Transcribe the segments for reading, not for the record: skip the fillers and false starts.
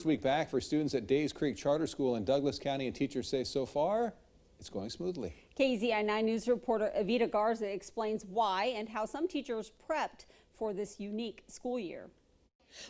This week back for students at Days Creek Charter School in Douglas County, and teachers say so far it's going smoothly. KEZI 9 News reporter Evita Garza explains why and how some teachers prepped for this unique school year.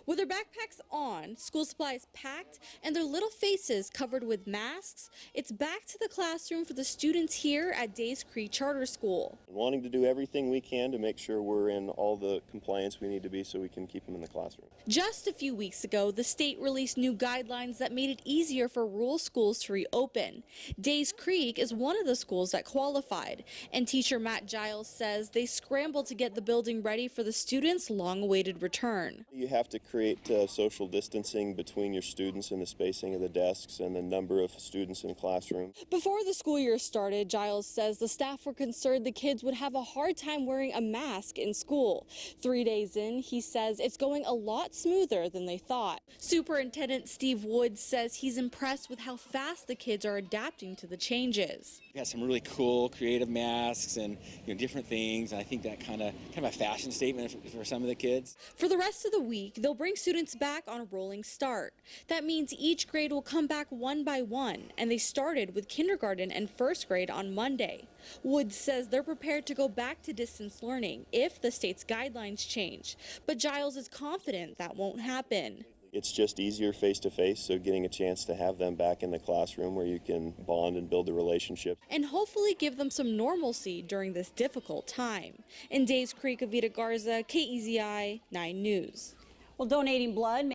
With their backpacks on, school supplies packed, and their little faces covered with masks, it's back to the classroom for the students here at Days Creek Charter School. Wanting to do everything we can to make sure we're in all the compliance we need to be so we can keep them in the classroom. Just a few weeks ago, the state released new guidelines that made it easier for rural schools to reopen. Days Creek is one of the schools that qualified, and teacher Matt Giles says they scrambled to get the building ready for the students' long-awaited return. You have to create social distancing between your students and the spacing of the desks and the number of students in the classroom. Before the school year started, Giles says the staff were concerned the kids would have a hard time wearing a mask in school. 3 days in, he says it's going a lot smoother than they thought. Superintendent Steve Woods says he's impressed with how fast the kids are adapting to the changes. We had some really cool, creative masks and different things. And I think that kind of a fashion statement for some of the kids. For the rest of the week, they'll bring students back on a rolling start. That means each grade will come back one by one, and they started with kindergarten and first grade on Monday. Woods says they're prepared to go back to distance learning if the state's guidelines change, but Giles is confident that won't happen. It's just easier face-to-face, so getting a chance to have them back in the classroom where you can bond and build a relationship. And hopefully give them some normalcy during this difficult time. In Days Creek, Evita Garza, KEZI 9 News. Well, donating blood